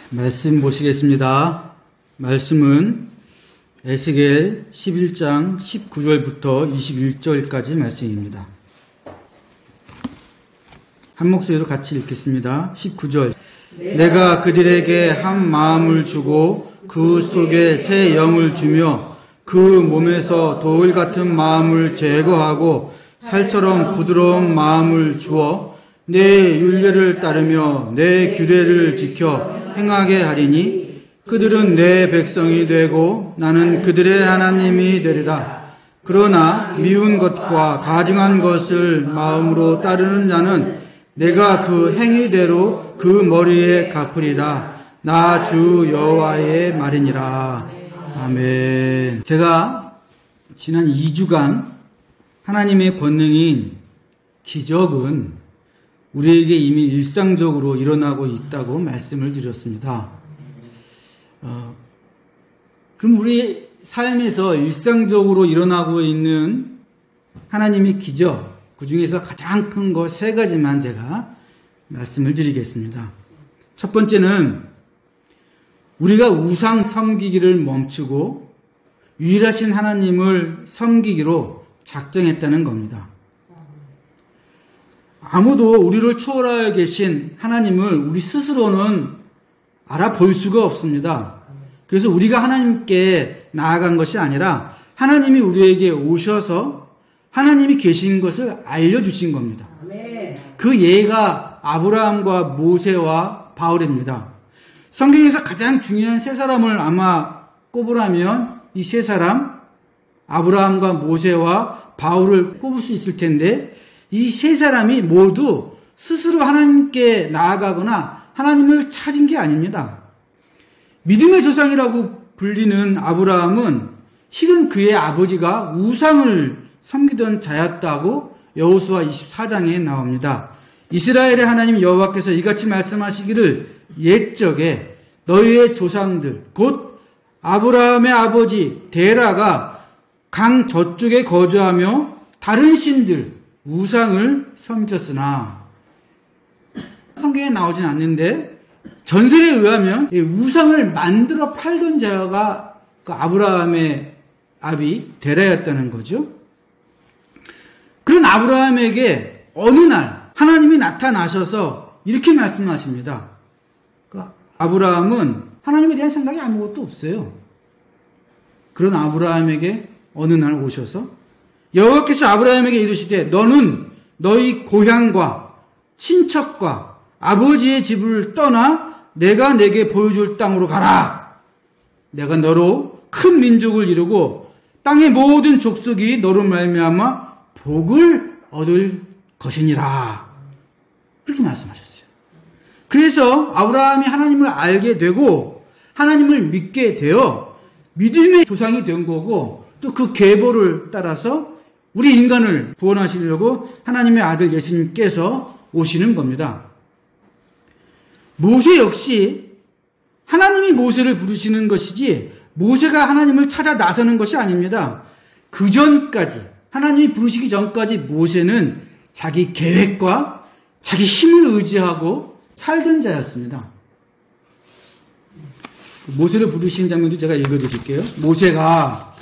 말씀 보시겠습니다. 말씀은 에스겔 11장 19절부터 21절까지 말씀입니다. 한 목소리로 같이 읽겠습니다. 19절. 내가 그들에게 한 마음을 주고 그 속에 새 영을 주며 그 몸에서 돌 같은 마음을 제거하고 살처럼 부드러운 마음을 주어 내 율례를 따르며 내 규례를 지켜 행하게 하리니 그들은 내 백성이 되고 나는 그들의 하나님이 되리라. 그러나 미운 것과 가증한 것을 마음으로 따르는 자는 내가 그 행위대로 그 머리에 갚으리라. 나 주 여호와의 말이니라. 아멘. 제가 지난 2주간 하나님의 권능인 기적은 우리에게 이미 일상적으로 일어나고 있다고 말씀을 드렸습니다. 그럼 우리 삶에서 일상적으로 일어나고 있는 하나님의 기적, 그 중에서 가장 큰 것 3가지만 제가 말씀을 드리겠습니다. 첫 번째는 우리가 우상 섬기기를 멈추고 유일하신 하나님을 섬기기로 작정했다는 겁니다. 아무도 우리를 초월하여 계신 하나님을 우리 스스로는 알아볼 수가 없습니다. 그래서 우리가 하나님께 나아간 것이 아니라 하나님이 우리에게 오셔서 하나님이 계신 것을 알려주신 겁니다. 그 예가 아브라함과 모세와 바울입니다. 성경에서 가장 중요한 3사람을 아마 꼽으라면 이 3사람, 아브라함과 모세와 바울을 꼽을 수 있을 텐데 이 3사람이 모두 스스로 하나님께 나아가거나 하나님을 찾은 게 아닙니다. 믿음의 조상이라고 불리는 아브라함은 실은 그의 아버지가 우상을 섬기던 자였다고 여호수아 24장에 나옵니다. 이스라엘의 하나님 여호와께서 이같이 말씀하시기를 옛적에 너희의 조상들 곧 아브라함의 아버지 데라가 강 저쪽에 거주하며 다른 신들 우상을 섬겼으나 성경에 나오진 않는데 전설에 의하면 우상을 만들어 팔던 자가 그 아브라함의 아비 데라였다는 거죠. 그런 아브라함에게 어느 날 하나님이 나타나셔서 이렇게 말씀하십니다. 그 아브라함은 하나님에 대한 생각이 아무것도 없어요. 그런 아브라함에게 어느 날 오셔서 여호와께서 아브라함에게 이르시되 너는 너희 고향과 친척과 아버지의 집을 떠나 내가 내게 보여줄 땅으로 가라. 내가 너로 큰 민족을 이루고 땅의 모든 족속이 너로 말미암아 복을 얻을 것이니라. 그렇게 말씀하셨어요. 그래서 아브라함이 하나님을 알게 되고 하나님을 믿게 되어 믿음의 조상이 된 거고 또 그 계보를 따라서 우리 인간을 구원하시려고 하나님의 아들 예수님께서 오시는 겁니다. 모세 역시 하나님이 모세를 부르시는 것이지 모세가 하나님을 찾아 나서는 것이 아닙니다. 그 전까지 하나님이 부르시기 전까지 모세는 자기 계획과 자기 힘을 의지하고 살던 자였습니다. 모세를 부르신 장면도 제가 읽어드릴게요. 모세가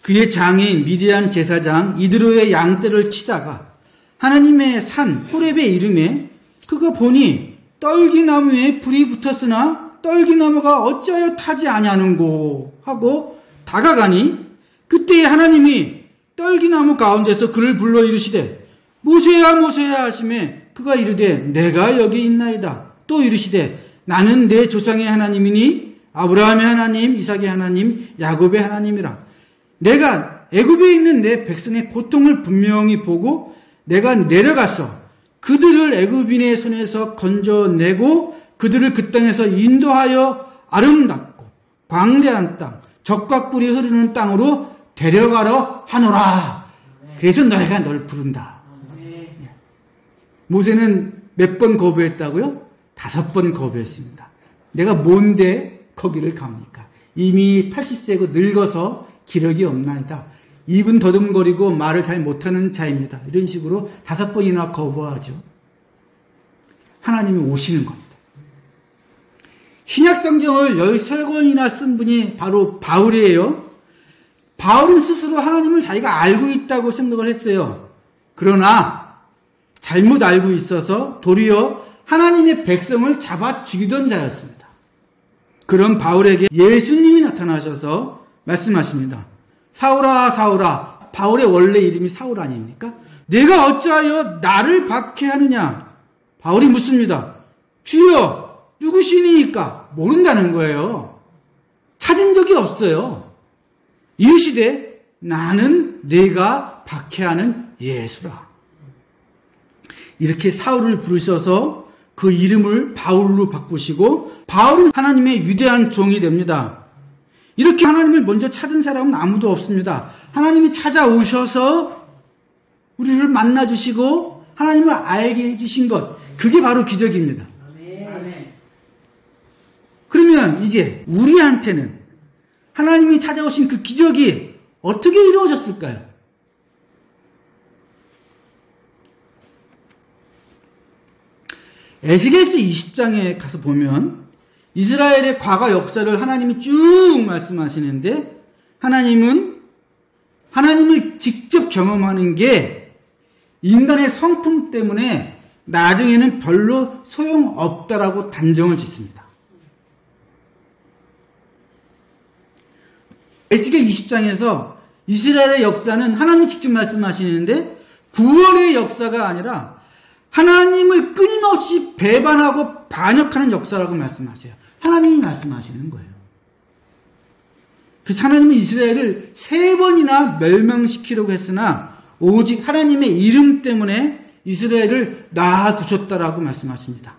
그의 장인 미디안 제사장 이드로의 양떼를 치다가 하나님의 산 호렙에 이르매 그가 보니 떨기나무에 불이 붙었으나 떨기나무가 어찌하여 타지 아니하는고 하고 다가가니 그때 하나님이 떨기나무 가운데서 그를 불러 이르시되 모세야 모세야 하시매 그가 이르되 내가 여기 있나이다. 또 이르시되 나는 내 조상의 하나님이니 아브라함의 하나님 이삭의 하나님 야곱의 하나님이라. 내가 애굽에 있는 내 백성의 고통을 분명히 보고 내가 내려가서 그들을 애굽인의 손에서 건져내고 그들을 그 땅에서 인도하여 아름답고 광대한 땅 젖과 꿀이 흐르는 땅으로 데려가러 하노라. 그래서 내가 널 부른다. 모세는 몇 번 거부했다고요? 5번 거부했습니다. 내가 뭔데 거기를 갑니까? 이미 80세고 늙어서 기력이 없나이다. 입은 더듬거리고 말을 잘 못하는 자입니다. 이런 식으로 5번이나 거부하죠. 하나님이 오시는 겁니다. 신약 성경을 13권이나 쓴 분이 바로 바울이에요. 바울은 스스로 하나님을 자기가 알고 있다고 생각을 했어요. 그러나 잘못 알고 있어서 도리어 하나님의 백성을 잡아 죽이던 자였습니다. 그런 바울에게 예수님이 나타나셔서 말씀하십니다. 사울아 사울아, 바울의 원래 이름이 사울 아닙니까? 내가 어찌하여 나를 박해하느냐? 바울이 묻습니다. 주여 누구시니까? 모른다는 거예요. 찾은 적이 없어요. 이르시되 나는 내가 박해하는 예수라. 이렇게 사울을 부르셔서 그 이름을 바울로 바꾸시고 바울은 하나님의 위대한 종이 됩니다. 이렇게 하나님을 먼저 찾은 사람은 아무도 없습니다. 하나님이 찾아오셔서 우리를 만나주시고 하나님을 알게 해주신 것, 그게 바로 기적입니다. 그러면 이제 우리한테는 하나님이 찾아오신 그 기적이 어떻게 이루어졌을까요? 에스겔서 20장에 가서 보면 이스라엘의 과거 역사를 하나님이 쭉 말씀하시는데, 하나님은 하나님을 직접 경험하는 게 인간의 성품 때문에 나중에는 별로 소용없다라고 단정을 짓습니다. 에스겔 20장에서 이스라엘의 역사는 하나님이 직접 말씀하시는데 구원의 역사가 아니라 하나님을 끊임없이 배반하고 반역하는 역사라고 말씀하세요. 하나님이 말씀하시는 거예요. 그래서 하나님은 이스라엘을 3번이나 멸망시키려고 했으나 오직 하나님의 이름 때문에 이스라엘을 낳아두셨다라고 말씀하십니다.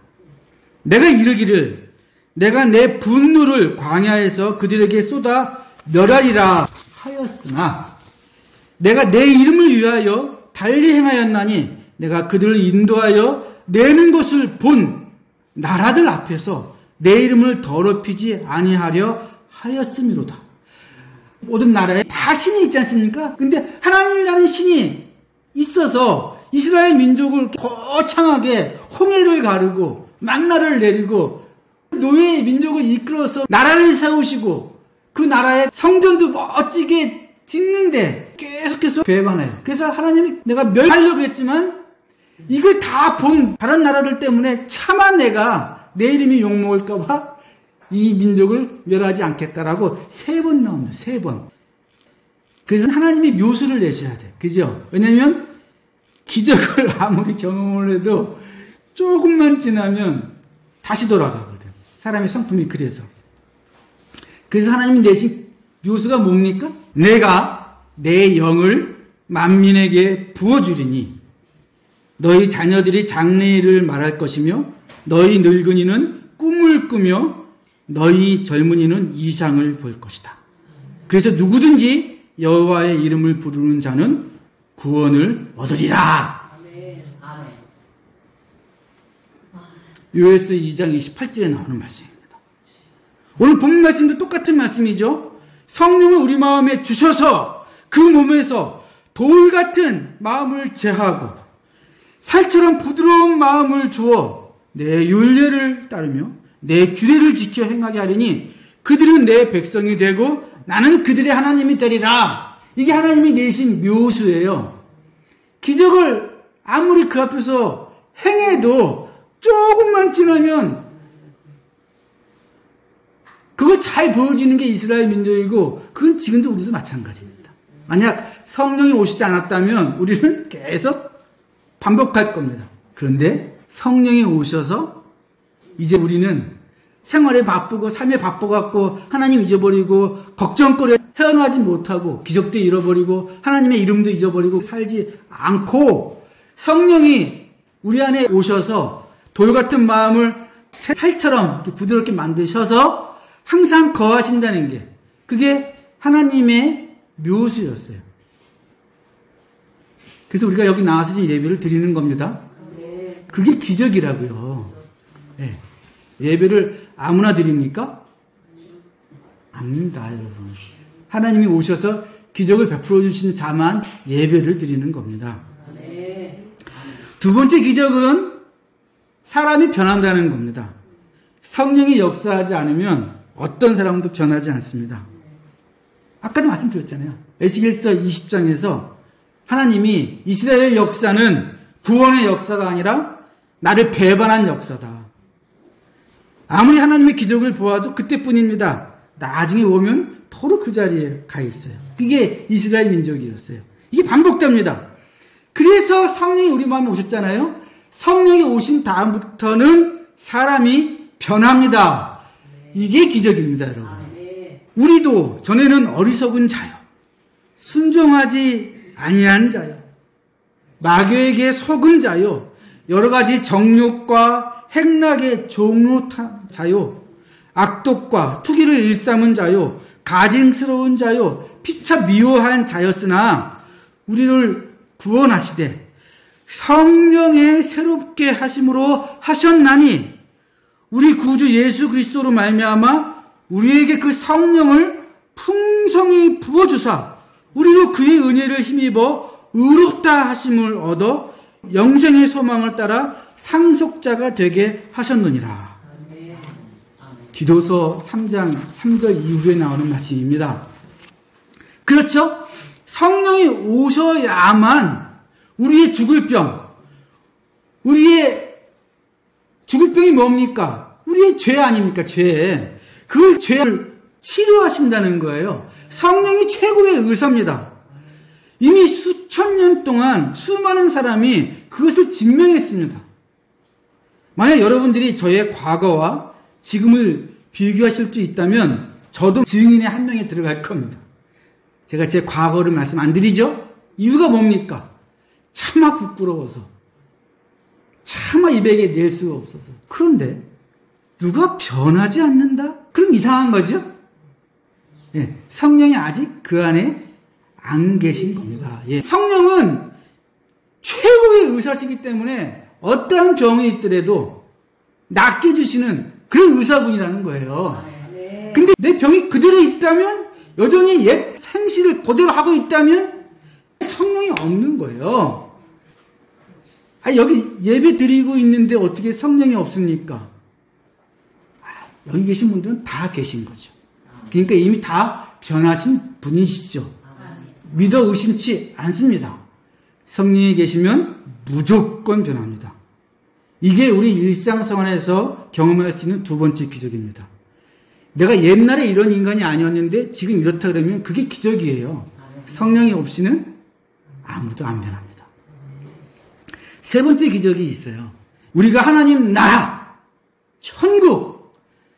내가 이르기를 내가 내 분노를 광야에서 그들에게 쏟아 멸하리라 하였으나 내가 내 이름을 위하여 달리 행하였나니 내가 그들을 인도하여 내는 것을 본 나라들 앞에서 내 이름을 더럽히지 아니하려 하였음이로다. 모든 나라에 다 신이 있지 않습니까? 근데 하나님이라는 신이 있어서 이스라엘 민족을 거창하게 홍해를 가르고 만나를 내리고 노예의 민족을 이끌어서 나라를 세우시고 그 나라의 성전도 멋지게 짓는데 계속해서 배반해요. 그래서 하나님이 내가 멸하려고 했지만 이걸 다 본 다른 나라들 때문에 차마 내가 내 이름이 욕먹을까봐 이 민족을 멸하지 않겠다라고 3번 나옵니다. 3번. 그래서 하나님이 묘수를 내셔야 돼. 그죠? 왜냐면 기적을 아무리 경험을 해도 조금만 지나면 다시 돌아가거든. 사람의 성품이 그래서. 그래서 하나님이 내신 묘수가 뭡니까? 내가 내 영을 만민에게 부어주리니 너희 자녀들이 장래일을 말할 것이며 너희 늙은이는 꿈을 꾸며 너희 젊은이는 이상을 볼 것이다. 그래서 누구든지 여호와의 이름을 부르는 자는 구원을 얻으리라. 요에스 2장 28절에 나오는 말씀입니다. 오늘 본문 말씀도 똑같은 말씀이죠. 성령을 우리 마음에 주셔서 그 몸에서 돌 같은 마음을 제하고 살처럼 부드러운 마음을 주어 내 율례를 따르며 내 규례를 지켜 행하게 하리니 그들은 내 백성이 되고 나는 그들의 하나님이 되리라. 이게 하나님이 내신 묘수예요. 기적을 아무리 그 앞에서 행해도 조금만 지나면 그걸 잘 보여주는 게 이스라엘 민족이고 그건 지금도 우리도 마찬가지입니다. 만약 성령이 오시지 않았다면 우리는 계속 반복할 겁니다. 그런데 성령이 오셔서 이제 우리는 생활에 바쁘고 삶에 바빠갖고 하나님 잊어버리고 걱정거리에 헤어나지 못하고 기적도 잃어버리고 하나님의 이름도 잊어버리고 살지 않고 성령이 우리 안에 오셔서 돌 같은 마음을 살처럼 부드럽게 만드셔서 항상 거하신다는 게 그게 하나님의 묘수였어요. 그래서 우리가 여기 나와서 지금 예배를 드리는 겁니다. 그게 기적이라고요. 네. 예배를 아무나 드립니까? 아닙니다, 여러분. 하나님이 오셔서 기적을 베풀어 주신 자만 예배를 드리는 겁니다. 두 번째 기적은 사람이 변한다는 겁니다. 성령이 역사하지 않으면 어떤 사람도 변하지 않습니다. 아까도 말씀드렸잖아요. 에스겔서 20장에서 하나님이 이스라엘 역사는 구원의 역사가 아니라 나를 배반한 역사다. 아무리 하나님의 기적을 보아도 그때뿐입니다. 나중에 오면 도로 그 자리에 가 있어요. 그게 이스라엘 민족이었어요. 이게 반복됩니다. 그래서 성령이 우리 마음에 오셨잖아요. 성령이 오신 다음부터는 사람이 변합니다. 이게 기적입니다, 여러분. 우리도 전에는 어리석은 자요, 순종하지 아니한 자요, 마귀에게 속은 자요, 여러 가지 정욕과 행락에 종로탄 자요, 악독과 투기를 일삼은 자요, 가증스러운 자요, 피차 미워한 자였으나 우리를 구원하시되 성령의 새롭게 하심으로 하셨나니 우리 구주 예수 그리스도로 말미암아 우리에게 그 성령을 풍성히 부어주사 우리로 그의 은혜를 힘입어 의롭다 하심을 얻어 영생의 소망을 따라 상속자가 되게 하셨느니라. 디도서 3장 3절 이후에 나오는 말씀입니다. 그렇죠? 성령이 오셔야만 우리의 죽을 병, 우리의 죽을 병이 뭡니까? 우리의 죄 아닙니까? 죄. 그 죄를 치료하신다는 거예요. 성령이 최고의 의사입니다. 이미 수천 년 동안 수많은 사람이 그것을 증명했습니다. 만약 여러분들이 저의 과거와 지금을 비교하실 수 있다면 저도 증인의 한 명에 들어갈 겁니다. 제가 제 과거를 말씀 안 드리죠? 이유가 뭡니까? 차마 부끄러워서, 차마 입에게 낼 수가 없어서. 그런데 누가 변하지 않는다? 그럼 이상한 거죠? 예, 성령이 아직 그 안에 안 계신 겁니다. 예, 성령은 최고의 의사시기 때문에 어떠한 병이 있더라도 낫게 해주시는 그런 의사분이라는 거예요. 근데 내 병이 그대로 있다면, 여전히 옛 생시를 그대로 하고 있다면 성령이 없는 거예요. 여기 예배 드리고 있는데 어떻게 성령이 없습니까? 여기 계신 분들은 다 계신 거죠. 그러니까 이미 다 변하신 분이시죠. 믿어 의심치 않습니다. 성령이 계시면 무조건 변합니다. 이게 우리 일상생활에서 경험할 수 있는 두 번째 기적입니다. 내가 옛날에 이런 인간이 아니었는데 지금 이렇다 그러면 그게 기적이에요. 성령이 없이는 아무도 안 변합니다. 세 번째 기적이 있어요. 우리가 하나님 나라, 천국,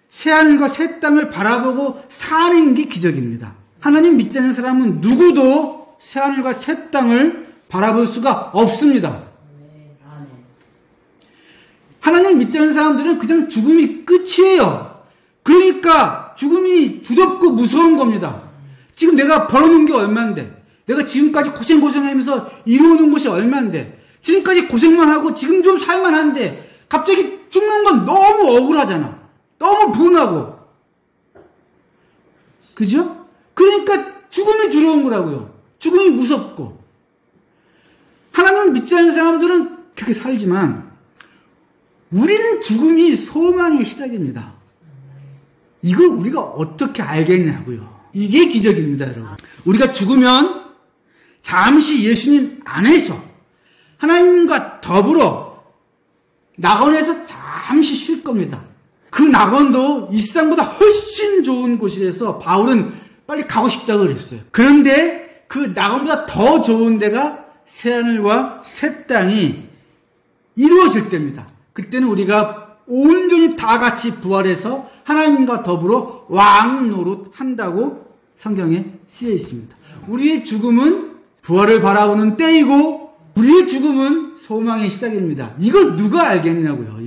새하늘과 새 땅을 바라보고 사는 게 기적입니다. 하나님 믿지 않는 사람은 누구도 새하늘과 새 땅을 바라볼 수가 없습니다. 하나님 믿지 않는 사람들은 그냥 죽음이 끝이에요. 그러니까 죽음이 두렵고 무서운 겁니다. 지금 내가 벌어놓은 게 얼만데, 내가 지금까지 고생하면서 이루어놓은 것이 얼만데, 지금까지 고생만 하고 지금 좀 살만한데 갑자기 죽는 건 너무 억울하잖아. 너무 분하고. 그죠? 그러니까 죽음이 두려운 거라고요. 죽음이 무섭고. 하나님을 믿지 않는 사람들은 그렇게 살지만 우리는 죽음이 소망의 시작입니다. 이걸 우리가 어떻게 알겠냐고요. 이게 기적입니다, 여러분. 우리가 죽으면 잠시 예수님 안에서 하나님과 더불어 낙원에서 잠시 쉴 겁니다. 그 낙원도 이 세상보다 훨씬 좋은 곳이라서 바울은 빨리 가고 싶다고 그랬어요. 그런데 그 낙원보다 더 좋은 데가 새하늘과 새 땅이 이루어질 때입니다. 그때는 우리가 온전히 다 같이 부활해서 하나님과 더불어 왕노릇 한다고 성경에 쓰여 있습니다. 우리의 죽음은 부활을 바라보는 때이고 우리의 죽음은 소망의 시작입니다. 이걸 누가 알겠냐고요,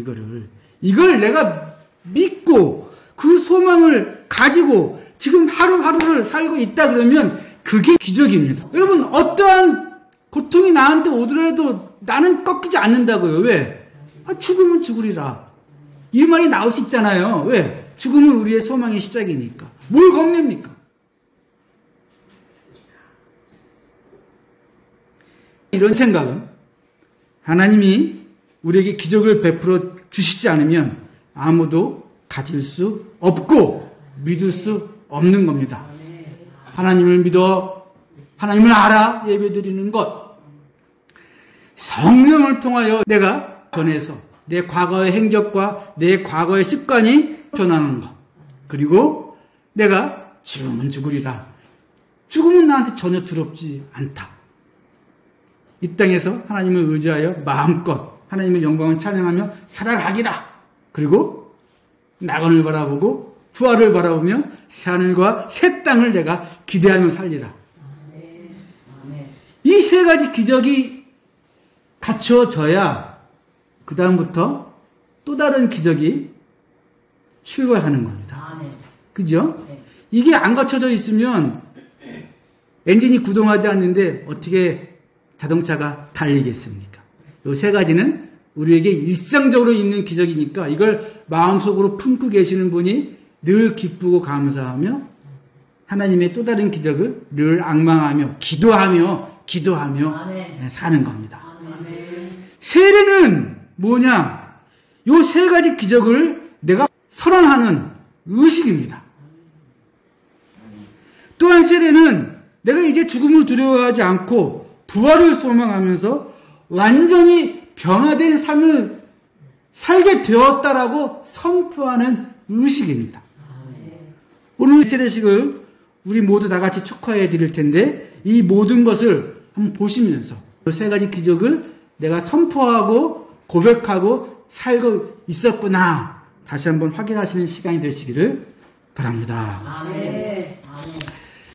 이걸 내가 믿고 그 소망을 가지고 지금 하루하루를 살고 있다 그러면 그게 기적입니다. 여러분, 어떠한 고통이 나한테 오더라도 나는 꺾이지 않는다고요. 왜? 죽으면 죽으리라. 이 말이 나올 수 있잖아요. 왜? 죽음은 우리의 소망의 시작이니까. 뭘 겁냅니까? 이런 생각은 하나님이 우리에게 기적을 베풀어 주시지 않으면 아무도 가질 수 없고 믿을 수 없는 겁니다. 하나님을 믿어, 하나님을 알아 예배드리는 것, 성령을 통하여 내가 변해서 내 과거의 행적과 내 과거의 습관이 변하는 것, 그리고 내가 죽으면 죽으리라. 죽음은 나한테 전혀 두렵지 않다. 이 땅에서 하나님을 의지하여 마음껏 하나님의 영광을 찬양하며 살아가기라. 그리고 낙원을 바라보고 부활을 바라보며 새하늘과 새 땅을 내가 기대하며 살리라. 이 세 가지 기적이 갖춰져야 그 다음부터 또 다른 기적이 출발하는 겁니다. 그죠? 이게 안 갖춰져 있으면 엔진이 구동하지 않는데 어떻게 자동차가 달리겠습니까? 이 세 가지는 우리에게 일상적으로 있는 기적이니까 이걸 마음속으로 품고 계시는 분이 늘 기쁘고 감사하며 하나님의 또 다른 기적을 늘 앙망하며 기도하며 사는 겁니다. 세례는 뭐냐? 이 세 가지 기적을 내가 선언하는 의식입니다. 또한 세례는 내가 이제 죽음을 두려워하지 않고 부활을 소망하면서 완전히 변화된 삶을 살게 되었다라고 선포하는 의식입니다. 오늘 세례식을 우리 모두 다 같이 축하해 드릴 텐데 이 모든 것을 한번 보시면서 그 세 가지 기적을 내가 선포하고 고백하고 살고 있었구나 다시 한번 확인하시는 시간이 되시기를 바랍니다. 아멘.